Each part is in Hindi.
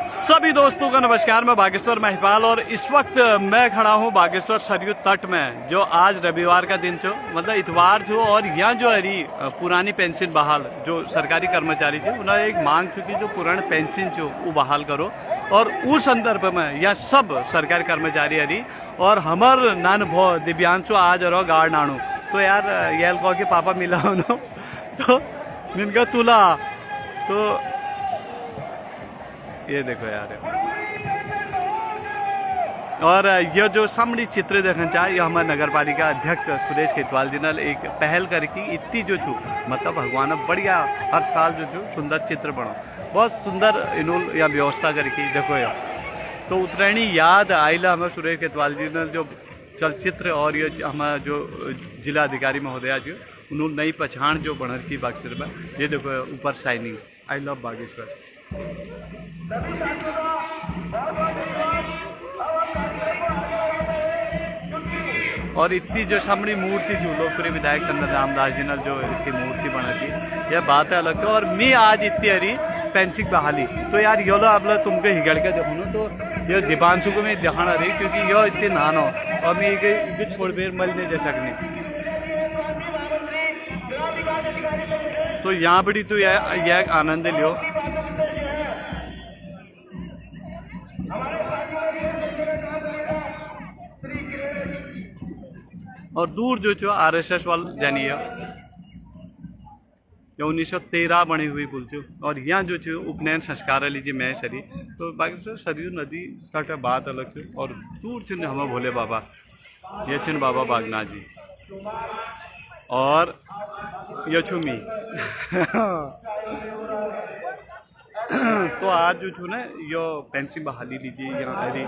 सभी दोस्तों का नमस्कार। मैं बागेश्वर महिपाल और इस वक्त मैं खड़ा हूँ बागेश्वर सरयू तट में, जो आज रविवार का दिन छो, मतलब इतवार छो। और यहाँ जो हरी पुरानी पेंशन बहाल, जो सरकारी कर्मचारी थे उन्हें एक मांग चुकी जो पुरानी पेंशन छो वो बहाल करो। और उस संदर्भ में यह सब सरकारी कर्मचारी हरी और हमार नान भो दिव्यांशु आज रहो गार्ड नानू। तो यार ये कहो कि पापा मिला उन्हों तो मिनका तुला तो ये देखो यार। और यह जो सामने चित्र देखना चाहे यह हमारे नगर पालिका अध्यक्ष सुरेश खेतवाल जी ने एक पहल करके इतनी जो छू, मतलब भगवान बढ़िया हर साल जो छू सुंदर चित्र बनो, बहुत सुंदर इन्हों या व्यवस्था करके देखो यार। तो उत्तरायणी याद आईला हमें सुरेश खेतवाल जी ने जो चलचित्र और ये हमारा जो जिला अधिकारी महोदया जी उन्होंने नई पहचान जो बन रखी बागेश्वर में। ये देखो ऊपर शाइनिंग आई लव बागेश्वर। और इतनी जो सामने मूर्ति जो लोकप्रिय विधायक चंद्र रामदास जी ने जो इतनी मूर्ति बना थी, यह बात है अलग है। और मैं आज इतनी हरी पेंसिंग बहाली तो यार यो लो आप लोग तुमको हिगड़ के देखो ना, तो यह दीपांशु को मैं दिखाना रही क्योंकि यह इतनी नान हो और मैं ये छोड़ बेर मल नहीं जा सकनी। तो यहाँ बड़ी तो यह आनंद लियो। और दूर जो आरएसएस वाल जानिए 1913 बनी हुई पुल छो। और यहाँ जो उपनयन संस्कार लीजिए मैं सरी तो बाकी सरयू नदी तट बात अलग थी। और दूर छिन हम भोले बाबा, ये छिन बाबा बागनाथ जी और यछुमी तो आज जो छू ना यो पेंसिल बहाली लीजिए यहाँ हरी।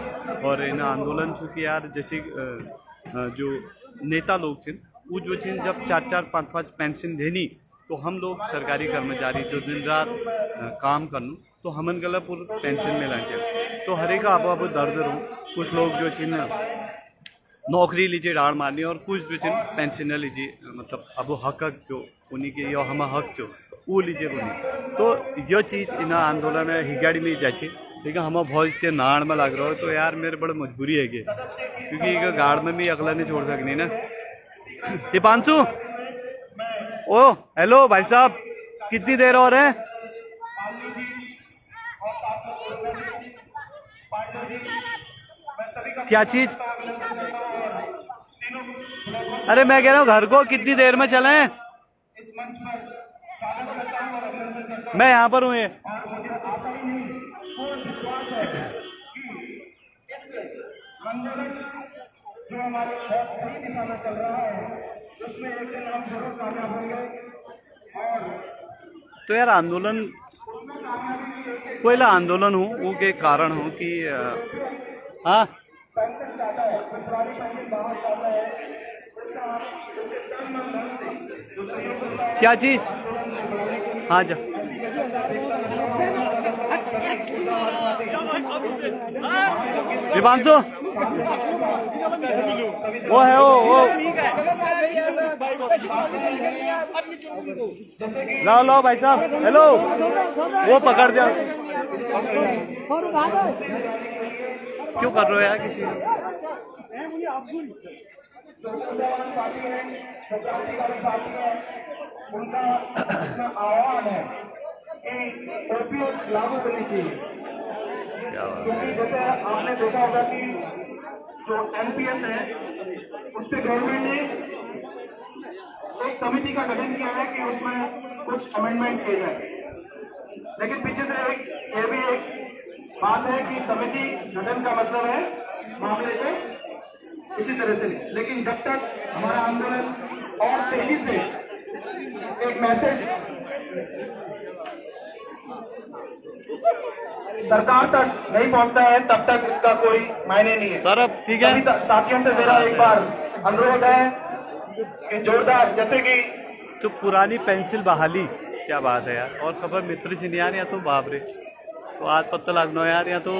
और इन आंदोलन छू कि यार जैसे जो नेता लोग छिन वो जो छिन जब 4-4 5-5 पेंशन देनी तो हम लोग सरकारी कर्मचारी जो दिन रात काम करनू तो हमन गला पूरा पेंशन में लगे। तो हर एक आप दर्द रो, कुछ लोग जो छिन नौकरी लीजिए डाड़ मारनी और कुछ जो छिन पेंशन लीजिए, मतलब अब हक जो उन्हीं के यो हम हक जो वो लीजिए उन्हीं। तो यह चीज़ इन आंदोलन हिगाड़ी में जाए, लेकिन हम बहुत इतने नाड़ में लग रहा हो तो यार मेरे बड़ी मजबूरी है कि क्योंकि एक गाड़ में भी अगला नहीं छोड़ सकनी ना। दीपांशु ओ हेलो भाई साहब, कितनी देर और है? क्या चीज? अरे मैं कह रहा हूँ घर को कितनी देर में चलें? मैं यहाँ पर हूँ। ये जो हमारे सही दिशा में चल रहा है उसमें एक दिन हम जरूर कामयाब होंगे। और तो यार आंदोलन कोयला आंदोलन हो वो के कारण हो कि हाँ क्या चीज? हाँ जा दीपांशु वो है वो लाओ लाओ भाई साहब, हेलो वो पकड़ दिया। क्यों कर रहे हो यार किसी उनका आह्वान है कि ओपीएस लागू करनी चाहिए। क्योंकि जैसे आपने देखा होगा कि जो एनपीएस है उस पर गवर्नमेंट ने एक समिति का गठन किया है कि उसमें कुछ अमेंडमेंट किए जाए, लेकिन पीछे से ये भी एक बात है कि समिति गठन का मतलब है मामले को इसी तरह से, लेकिन जब तक हमारा आंदोलन और तेजी से एक मैसेज सरकार तक नहीं पहुंचता है तब तक इसका कोई मायने नहीं है। सर अब ठीक है, साथियों से मेरा एक बार अनुरोध है कि जोरदार जैसे कि तो पुरानी पेंसिल बहाली क्या बात है यार। और सब मित्र से नहीं यार, या तो बाप रे तो आज पत्ता लगना यार। या तो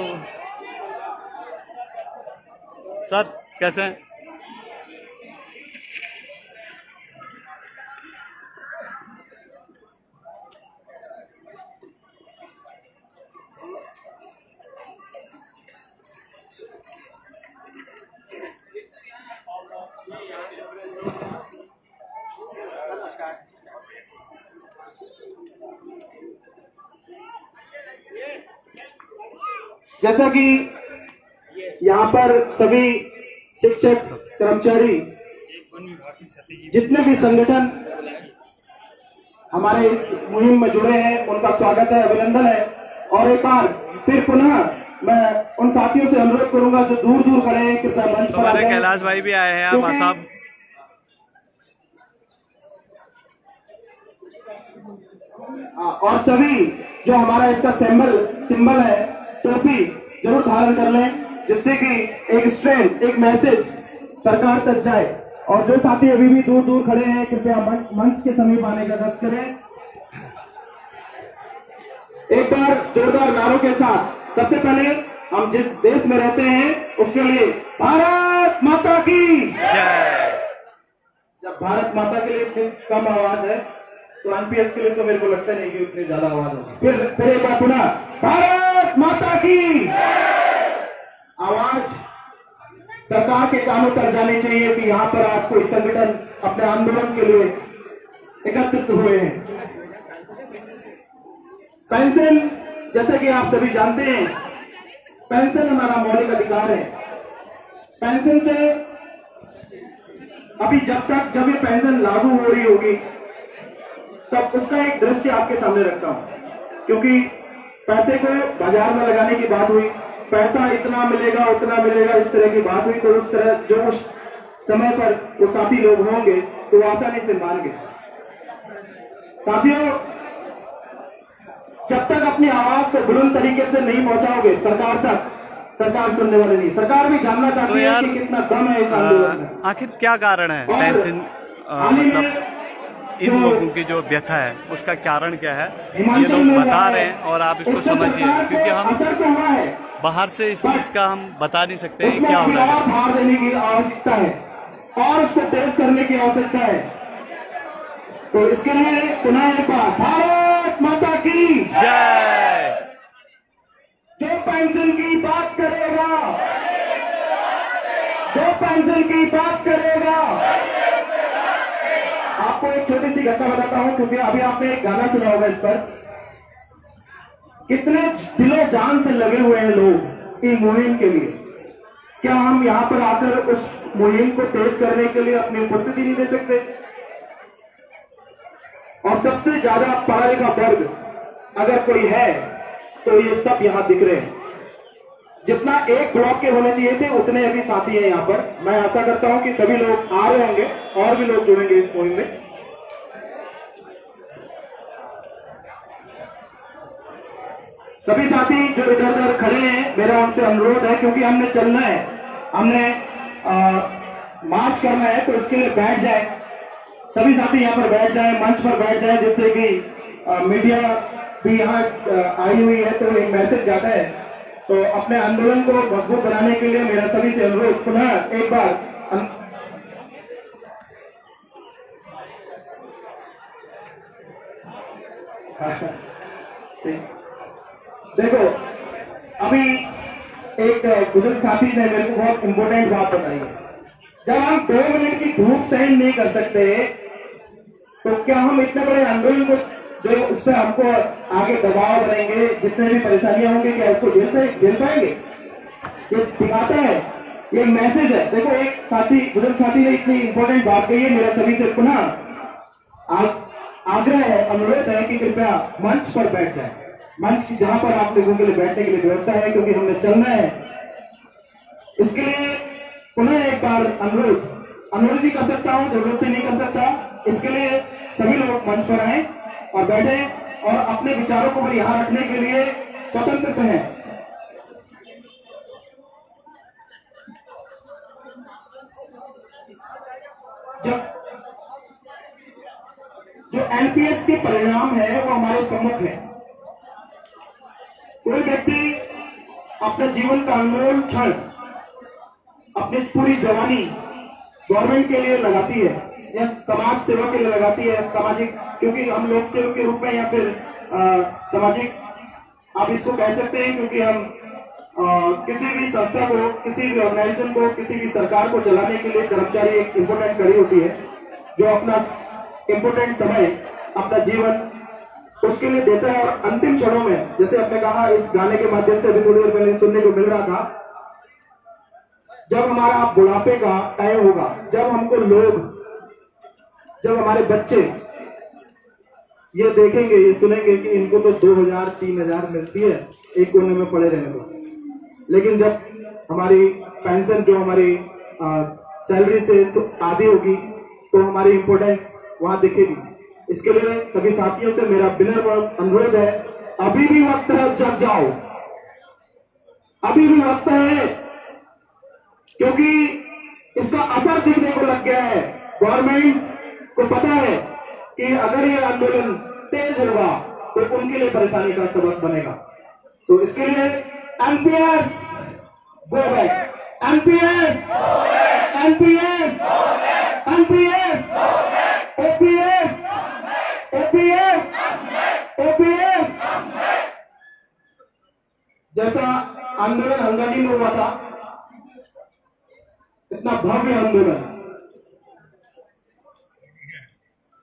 सर कैसे हैं? जैसा कि यहाँ पर सभी शिक्षक कर्मचारी जितने भी संगठन हमारे इस मुहिम में जुड़े हैं उनका स्वागत है, अभिनंदन है। और एक बार फिर पुनः मैं उन साथियों से अनुरोध करूंगा जो दूर दूर खड़े हैं कृपया मंच पर आ हमारे जाएं। कैलाश भाई भी आए हैं आप साहब। और सभी जो हमारा इसका सिंबल है टोपी जरूर धारण कर लें, जिससे कि एक स्ट्रेंथ, एक मैसेज सरकार तक जाए। और जो साथी अभी भी दूर दूर खड़े हैं कृपया मंच के समीप आने का कष्ट करें। एक बार जोरदार नारों के साथ सबसे पहले हम जिस देश में रहते हैं उसके लिए भारत माता की जय। जब भारत माता के लिए इतनी कम आवाज है तो एनपीएस के लिए तो मेरे को लगता नहीं कि उतनी ज्यादा आवाज होगी। फिर एक बार पुनः भारत माता की आवाज सरकार के कानों तक जानी चाहिए कि यहाँ पर आज कोई संगठन अपने आंदोलन के लिए एकत्रित हुए हैं। पेंशन, जैसे कि आप सभी जानते हैं, पेंशन हमारा मौलिक अधिकार है। पेंशन से अभी जब ये पेंशन लागू हो रही होगी तब उसका एक दृश्य आपके सामने रखता हूं, क्योंकि पैसे को बाजार में लगाने की बात हुई, पैसा इतना मिलेगा उतना मिलेगा, इस तरह की बात हुई, तो उस तरह जो उस समय पर वो साथी लोग होंगे तो वो आसानी से मान गए। साथियों, जब तक अपनी आवाज को बुलंद तरीके से नहीं पहुंचाओगे सरकार तक, सरकार सुनने वाली नहीं। सरकार भी जानना चाहती है कि कितना दम है इस आंदोलन में। आखिर क्या कारण है पेंशन मतलब इन लोगों की जो व्यथा है उसका कारण क्या है, ये लोग बता रहे हैं और आप इसको समझिए, क्योंकि हम बाहर से इस चीज का हम बता नहीं सकते हैं क्या हो रहा है। भार देने की आवश्यकता है और उसको टेस्ट करने की आवश्यकता है। तो इसके लिए पुनः एक बार भारत माता की जय। जो पेंशन की बात करेगा, जो पेंशन की बात करेगा। आपको एक छोटी सी घटना बताता हूं, क्योंकि अभी आपने एक गाना सुना होगा, इस पर कितने दिलो जान से लगे हुए हैं लोग इन मुहिम के लिए। क्या हम यहां पर आकर उस मुहिम को तेज करने के लिए अपनी उपस्थिति नहीं दे सकते? और सबसे ज्यादा पढ़ा लिखा वर्ग अगर कोई है तो ये सब यहां दिख रहे हैं। जितना एक ब्लॉक के होने चाहिए थे उतने अभी साथी हैं यहां पर। मैं आशा करता हूं कि सभी लोग आ रहे होंगे और भी लोग जुड़ेंगे इस मुहिम में। सभी साथी जो इधर उधर खड़े हैं, मेरा उनसे अनुरोध है, क्योंकि हमने चलना है, हमने मार्च करना है, तो इसके लिए बैठ जाए। सभी साथी यहाँ पर बैठ जाए, मंच पर बैठ जाए, जिससे कि मीडिया भी यहाँ आई हुई है तो एक मैसेज जाता है। तो अपने आंदोलन को मजबूत बनाने के लिए मेरा सभी से अनुरोध, पुनः एक बार देखो, अभी एक बुजुर्ग साथी ने मेरे को बहुत इंपॉर्टेंट बात बताई है। जब हम 2 मिनट की धूप सहन नहीं कर सकते तो क्या हम इतने बड़े आंदोलन को जो उस पर हमको आगे दबाव बनेंगे, जितने भी परेशानियां होंगी, क्या उसको झेल पाएंगे? ये दिखाता है, ये मैसेज है। देखो, एक साथी, बुजुर्ग साथी ने इतनी इंपॉर्टेंट बात कही है। मेरा सभी से पुनः आग्रह है, अनुरोध है कि कृपया मंच पर बैठ जाए। मंच जहां पर आप लोगों के लिए बैठने के लिए व्यवस्था है, क्योंकि हमने चलना है। इसके लिए पुनः एक बार अनुरोध ही कर सकता हूं, जबरदस्ती नहीं कर सकता। इसके लिए सभी लोग मंच पर आए और बैठे और अपने विचारों को भी यहां रखने के लिए स्वतंत्र हैं। जो एनपीएस के परिणाम है वो हमारे सम्मुख है। कोई व्यक्ति अपने जीवन का अनमोल क्षण, अपनी पूरी जवानी गवर्नमेंट के लिए लगाती है या समाज सेवा के लिए लगाती है, सामाजिक, क्योंकि हम लोक सेवक के रूप में या फिर सामाजिक आप इसको कह सकते हैं, क्योंकि हम किसी भी संस्था को, किसी भी ऑर्गेनाइजेशन को, किसी भी सरकार को चलाने के लिए कर्मचारी एक इम्पोर्टेंट कड़ी होती है, जो अपना इम्पोर्टेंट समय, अपना जीवन उसके लिए देता है। और अंतिम क्षणों में, जैसे आपने कहा, इस गाने के माध्यम से अभी थोड़ी देर पहले सुनने को मिल रहा था, जब हमारा बुढ़ापे का टाइम होगा, जब हमको लोग, जब हमारे बच्चे ये देखेंगे, ये सुनेंगे कि इनको तो 2000 3000 मिलती है एक कोने में पड़े रहने को, लेकिन जब हमारी पेंशन जो हमारी सैलरी से तो आधी होगी, तो हमारी इंपॉर्टेंस वहां दिखेगी। इसके लिए सभी साथियों से मेरा विनम्र अनुरोध है, अभी भी वक्त है, जग जाओ, अभी भी वक्त है, क्योंकि इसका असर दिखने को लग गया है। गवर्नमेंट को पता है कि अगर ये आंदोलन तेज होगा तो उनके लिए परेशानी का सबक बनेगा। तो इसके लिए NPS go back, NPS, NPS, NPS, OPS, OPS, OPS. जैसा आंदोलन हंगामी में हुआ था, इतना भव्य आंदोलन,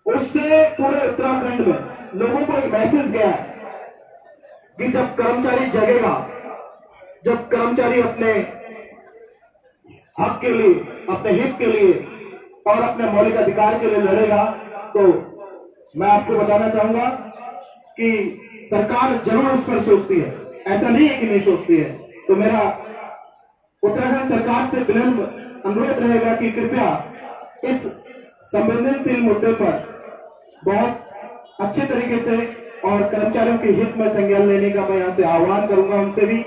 उससे पूरे उत्तराखंड में लोगों को एक मैसेज गया कि जब कर्मचारी जगेगा, जब कर्मचारी अपने हक के लिए, अपने हित के लिए और अपने मौलिक अधिकार के लिए लड़ेगा, तो मैं आपको बताना चाहूंगा कि सरकार जरूर उस पर सोचती है, ऐसा नहीं है कि नहीं सोचती है। तो मेरा उत्तराखंड सरकार से विनम्र अनुरोध रहेगा कि कृपया इस संवेदनशील मुद्दे पर बहुत अच्छे तरीके से और कर्मचारियों के हित में संज्ञान लेने का मैं यहां से आह्वान करूंगा उनसे भी।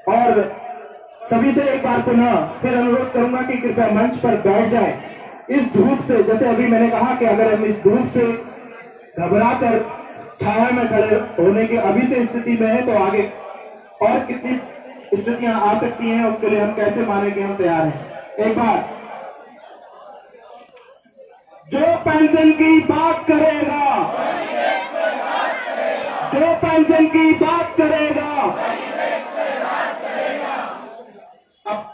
और सभी से एक बार पुनः फिर अनुरोध करूंगा कि कृपया मंच पर बैठ जाए। इस धूप से, जैसे अभी मैंने कहा कि अगर हम इस धूप से घबराकर छाया में खड़े होने की अभी से स्थिति में है, तो आगे और कितनी स्थितियां आ सकती हैं, उसके लिए हम कैसे माने कि हम तैयार हैं। एक बार जो पेंशन की बात करेगा, जो पेंशन की बात करेगा, अब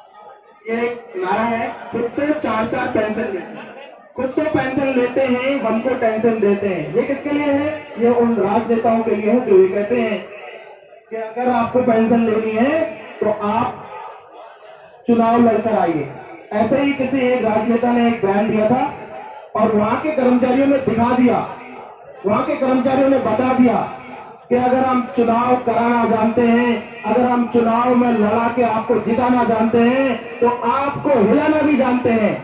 ये एक नारा है, खुद तो 4-4 पेंशन लेते हैं, खुद तो पेंशन लेते हैं, हमको टेंशन देते हैं। ये किसके लिए है? ये उन राजनेताओं के लिए है जो ये कहते हैं कि अगर आपको पेंशन लेनी है तो आप चुनाव लड़कर आइए। ऐसे ही किसी एक राजनेता ने एक बयान दिया था और वहां के कर्मचारियों ने दिखा दिया, वहां के कर्मचारियों ने बता दिया कि अगर हम चुनाव कराना जानते हैं, अगर हम चुनाव में लड़ा के आपको जिताना जानते हैं, तो आपको हिलाना भी जानते हैं,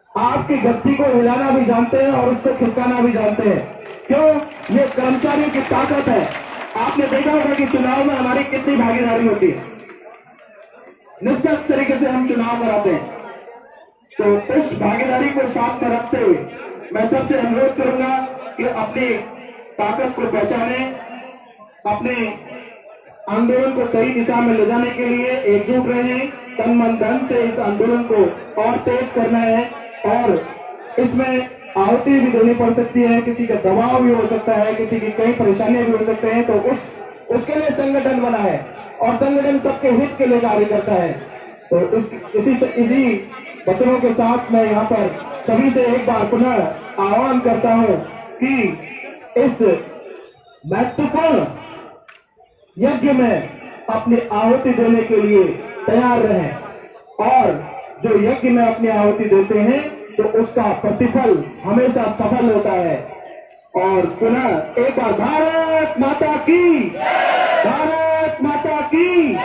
आपकी गद्दी को हिलाना भी जानते हैं और उसको खिसकाना भी जानते हैं। क्यों? ये कर्मचारियों की ताकत है। आपने देखा होगा कि चुनाव में हमारी कितनी भागीदारी होती है, निष्पक्ष तरीके से हम चुनाव कराते हैं। तो उस भागीदारी को साथ में रखते हुए मैं सबसे अनुरोध करूंगा कि अपनी ताकत को पहचाने, अपने आंदोलन को सही दिशा में ले जाने के लिए एकजुट रहें, तन मन धन से इस आंदोलन को और तेज करना है। और इसमें आहुति भी देनी पड़ सकती है, किसी का दबाव भी हो सकता है, किसी की कई परेशानियां भी हो सकते हैं, तो उसके लिए संगठन बना है और संगठन सबके हित के लिए कार्य करता है। तो इसी वचनों के साथ मैं यहाँ पर सभी से एक बार पुनः आह्वान करता हूँ कि इस महत्वपूर्ण यज्ञ में अपनी आहुति देने के लिए तैयार रहें और जो यज्ञ में अपनी आहुति देते हैं तो उसका प्रतिफल हमेशा सफल होता है। और पुनः एक बार भारत माता की, भारत माता की,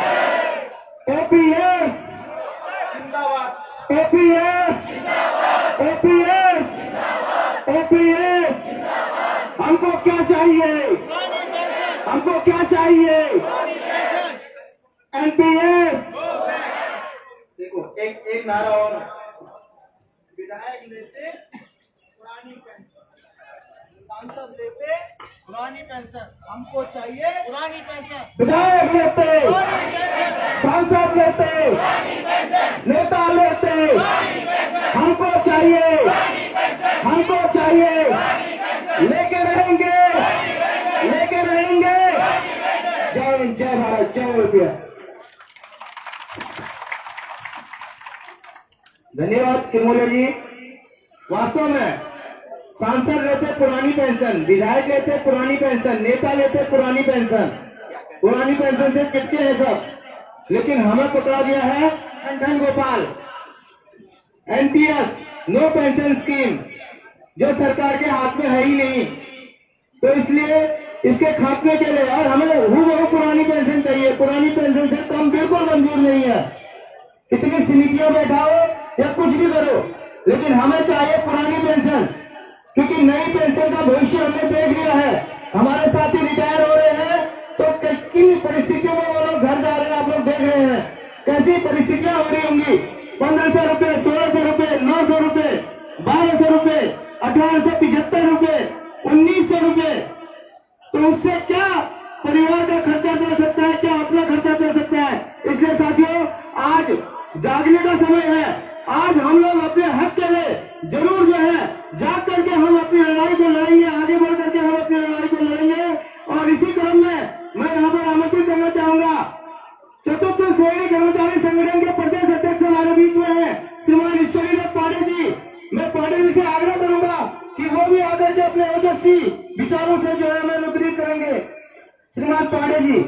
ओपीएस जिंदाबाद, ओपीएस, ओपीएस, ओपीएस। हमको क्या चाहिए? हमको क्या चाहिए? एनपीएस। देखो एक नारा और, विधायक लेते पुरानी पेंशन, सांसद लेते पुरानी पेंशन, हमको चाहिए पुरानी पेंशन। विधायक लेते, सांसद लेते, नेता लेते, हमको चाहिए, हमको चाहिए, लेके रहेंगे, किमोले जी, वास्तव में सांसद लेते पुरानी पेंशन, विधायक लेते पुरानी पेंशन, नेता लेते पुरानी पेंशन से चिपके हैं सब, लेकिन हमें पकड़ा दिया है ठन गोपाल, एनपीएस, नो पेंशन स्कीम, जो सरकार के हाथ में है ही नहीं। तो इसलिए इसके खात्मे के लिए, और हमें हूबहू पुरानी पेंशन चाहिए, पुरानी पेंशन से कम बिल्कुल मंजूर नहीं है। कितनी समितियों बैठाओ या कुछ भी करो, लेकिन हमें चाहिए पुरानी पेंशन, क्योंकि नई पेंशन का भविष्य हमने देख लिया है। हमारे साथी रिटायर हो रहे हैं तो किन परिस्थितियों में वो लोग घर जा रहे हैं, आप लोग देख रहे हैं कैसी परिस्थितियां हो रही होंगी। 1500 रुपए, 1600 रुपए, 900 रुपए, 1200 रुपए, 1875 रुपए, 1900 रुपए, तो उससे क्या परिवार का खर्चा चल सकता है, क्या अपना खर्चा चल सकता है। इसलिए साथियों, आज जागने का समय है। आज हम लोग अपने हक के लिए जरूर जो है जाग करके हम अपनी लड़ाई को लड़ेंगे, आगे बढ़ करके हम अपनी लड़ाई को लड़ेंगे। और इसी क्रम में मैं यहाँ पर आमंत्रित करना चाहूंगा, चतुर्थ श्रेणी कर्मचारी संगठन के प्रदेश अध्यक्ष हमारे बीच में है श्रीमान ईश्वरीनाथ पांडे जी। मैं पांडे जी से आग्रह करूंगा कि वो भी आकर के अपने ओजस्वी विचारों से जो है हमें अनुग्रहित करेंगे। श्रीमान पांडे जी।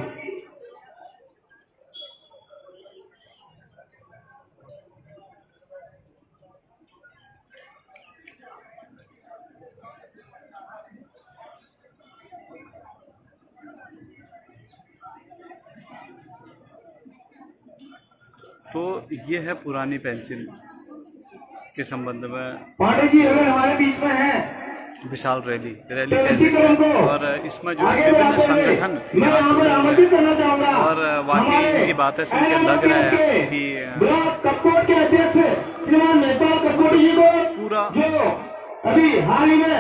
तो ये है पुरानी पेंशन के संबंध में पांडे जी अगर हमारे बीच में है, विशाल रैली तो इसी क्रम को और इसमें जो विभिन्न संगठन मैं यहाँ पर आमंत्रित करना चाहूंगा। और वाकई इनकी बातें सुन के लग रहा है कि ब्लॉक कपकोट के अध्यक्ष श्रीमान नेपाल कपकोटी जी को पूरा जो अभी हाल ही में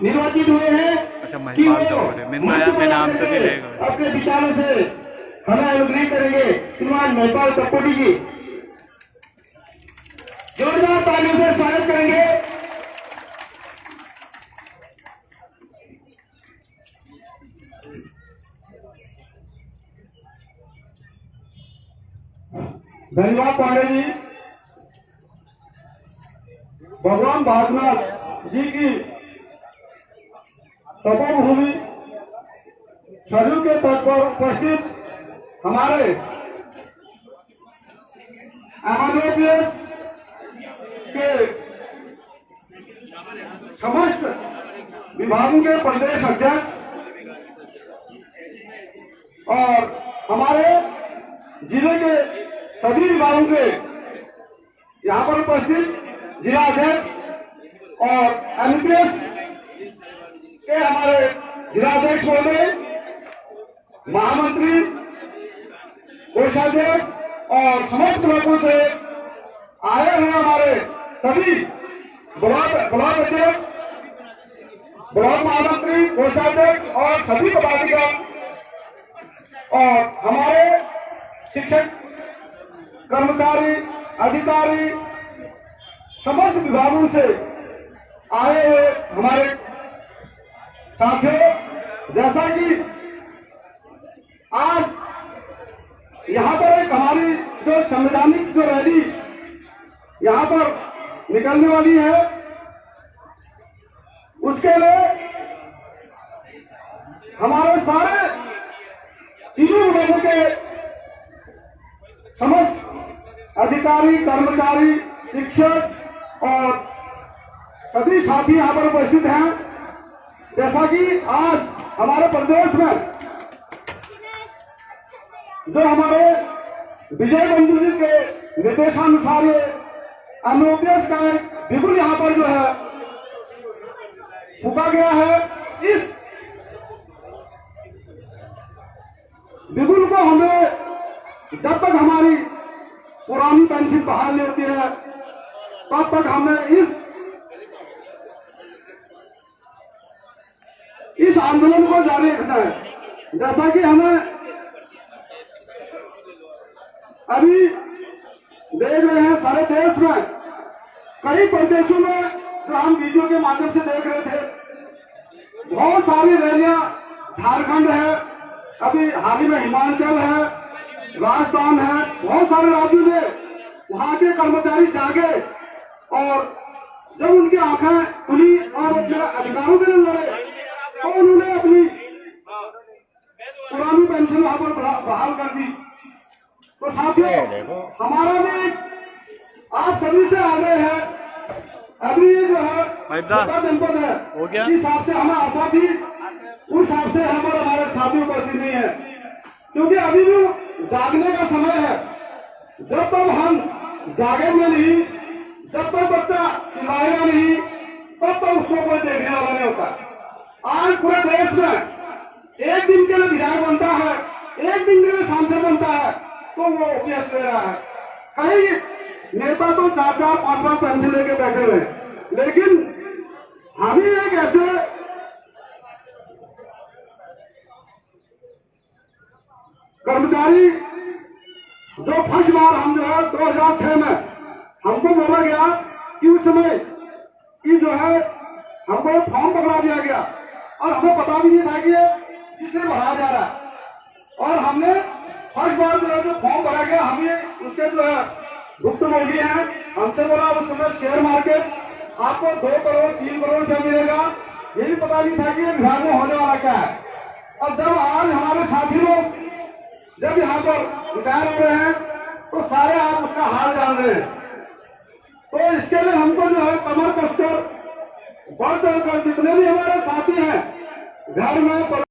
निर्वाचित हुए हैं, अच्छा महिपाल कपकोटी मैं नाम तो नहीं लेगा, अपने विचारों से हमें अनुग्रहित करेंगे। श्रीमान महिपाल कपकोटी जी, जोरदार तालियों से स्वागत करेंगे। धन्यवाद पांडे जी। भगवान भागनाथ जी की तपोभूमि सरयू के तट पर उपस्थित हमारे एमआरओपीएस के समस्त विभागों के प्रदेश अध्यक्ष और हमारे जिले के सभी विभागों के यहाँ पर उपस्थित जिला अध्यक्ष और एमपीएस के हमारे जिला अध्यक्ष महोदय, महामंत्री, कोषाध्यक्ष और समस्त ब्लॉकों से आए हैं हमारे सभी ब्लॉक अध्यक्ष, ब्लॉक महामंत्री, कोषाध्यक्ष और सभी पदाधिकारी और हमारे शिक्षक, कर्मचारी, अधिकारी, समस्त विभागों से आए हुए हमारे साथियों, जैसा कि आज यहाँ पर एक हमारी जो संवैधानिक जो रैली यहाँ पर निकलने वाली है, उसके लिए हमारे सारे तीनों विभागों के समस्त अधिकारी, कर्मचारी, शिक्षक और सभी साथी यहाँ पर उपस्थित हैं। जैसा कि आज हमारे प्रदेश में जो हमारे विजय बंधु जी के निर्देशानुसार एमओपीएस का एक बिगुल यहाँ पर जो है फूका गया है, इस बिगुल को हमें जब तक हमारी पुरानी पेंशन बहाल नहीं होती है, तब तक हमें इस आंदोलन को जारी रखना है। जैसा कि हमें अभी देख रहे हैं सारे देश में, कई प्रदेशों में जो हम वीडियो के माध्यम से देख रहे थे, बहुत सारी रैलियां, झारखंड है, अभी हाल ही में हिमाचल है, राजस्थान है, बहुत सारे राज्यों में वहां के कर्मचारी जागे और जब उनकी आंखें खुली और अपने अधिकारों के लिए लड़े तो उन्होंने अपनी पुरानी पेंशन वहां पर बहाल कर दी। तो साथियों, हमारा भी आप सभी से आग्रह है, अभी जो है छोटा जनपद है, हो गया? जिस हिसाब से हमें आशा थी उस हिसाब से हम और हमारे साथियों को ऐसी नहीं है, क्योंकि अभी भी जागने का समय है। जब तक हम जागेंगे नहीं, जब तक बच्चा चिल्लाएगा नहीं, तब तक उसको कोई देखने वाला नहीं होता। आज पूरे देश में एक दिन के लिए विधायक बनता है, एक दिन के लिए सांसद बनता है, तो वो ओपीएस ले रहा है। कई नेता तो 4-4, 5-5 पेंशन लेके बैठे हुए हैं, लेकिन हम ही एक ऐसे कर्मचारी जो फर्स्ट बार हम जो है 2006 में हमको बोला गया कि उस समय कि जो है हमको फॉर्म पकड़ा दिया गया और हमें पता भी नहीं था कि ये किसने भरा जा रहा है। और हमने फर्स्ट बार जो है जो फॉर्म भरा गया, हम ये उसके जो है भुक्तभोगी हैं। हमसे बोला उस समय शेयर मार्केट आपको 2 करोड़ 3 करोड़ क्या मिलेगा, ये भी पता नहीं था कि ये विभाग में होने वाला क्या है। और जब आज हमारे साथी लोग जब यहाँ पर रिटायर हो रहे हैं तो सारे आप उसका हाल जान रहे हैं। तो इसके लिए हमको जो है कमर कसकर बढ़ चढ़कर जितने भी हमारे साथी हैं घर में